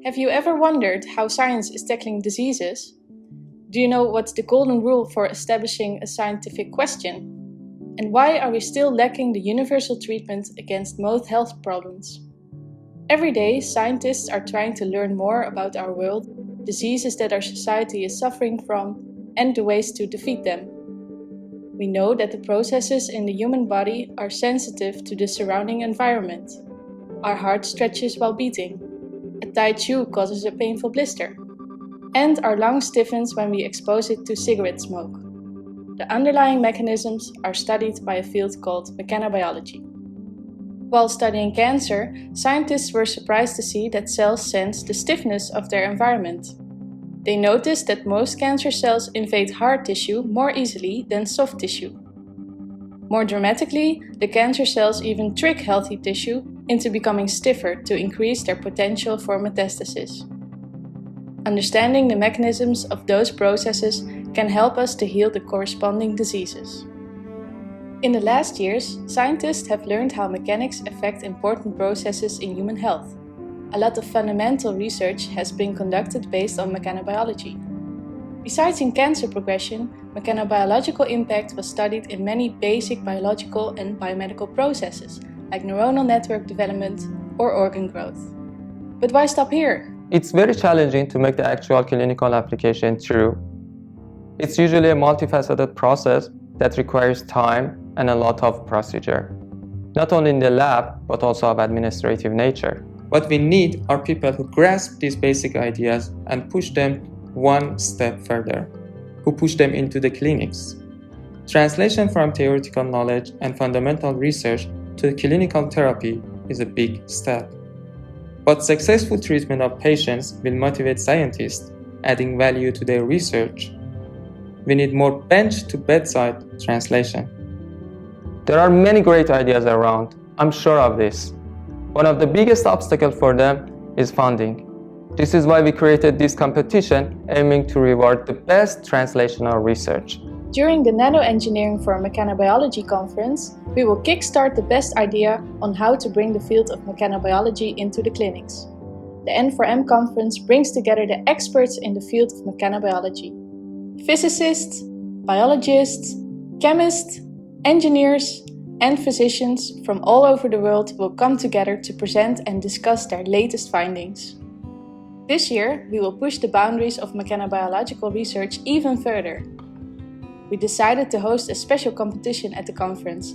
Have you ever wondered how science is tackling diseases? Do you know what's the golden rule for establishing a scientific question? And why are we still lacking the universal treatment against most health problems? Every day, scientists are trying to learn more about our world, diseases that our society is suffering from, and the ways to defeat them. We know that the processes in the human body are sensitive to the surrounding environment. Our heart stretches while beating. A tight shoe causes a painful blister. And our lung stiffens when we expose it to cigarette smoke. The underlying mechanisms are studied by a field called Mechanobiology. While studying cancer, scientists were surprised to see that cells sense the stiffness of their environment. They noticed that most cancer cells invade hard tissue more easily than soft tissue. More dramatically, the cancer cells even trick healthy tissue into becoming stiffer to increase their potential for metastasis. Understanding the mechanisms of those processes can help us to heal the corresponding diseases. In the last years, scientists have learned how mechanics affect important processes in human health. A lot of fundamental research has been conducted based on mechanobiology. Besides in cancer progression, mechanobiological impact was studied in many basic biological and biomedical processes, like neuronal network development or organ growth. But why stop here? It's very challenging to make the actual clinical application true. It's usually a multifaceted process that requires time and a lot of procedure, not only in the lab, but also of administrative nature. What we need are people who grasp these basic ideas and push them one step further, who push them into the clinics. Translation from theoretical knowledge and fundamental research to the clinical therapy is a big step. But successful treatment of patients will motivate scientists, adding value to their research. We need more bench-to-bedside translation. There are many great ideas around, I'm sure of this. One of the biggest obstacles for them is funding. This is why we created this competition aiming to reward the best translational research. During the Nanoengineering for Mechanobiology conference, we will kickstart the best idea on how to bring the field of mechanobiology into the clinics. The N4M conference brings together the experts in the field of mechanobiology. Physicists, biologists, chemists, engineers, and physicians from all over the world will come together to present and discuss their latest findings. This year, we will push the boundaries of mechanobiological research even further. We decided to host a special competition at the conference.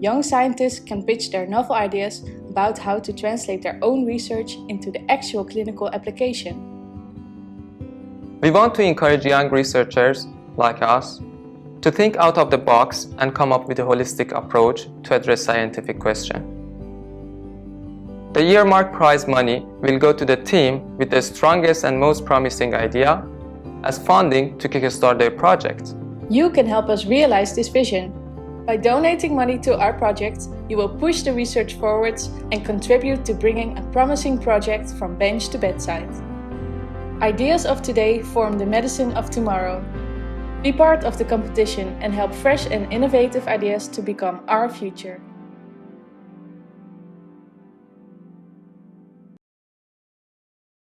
Young scientists can pitch their novel ideas about how to translate their own research into the actual clinical application. We want to encourage young researchers, like us, to think out of the box and come up with a holistic approach to address scientific questions. The earmarked prize money will go to the team with the strongest and most promising idea as funding to kickstart their project. You can help us realize this vision. By donating money to our project, you will push the research forwards and contribute to bringing a promising project from bench to bedside. Ideas of today form the medicine of tomorrow. Be part of the competition and help fresh and innovative ideas to become our future.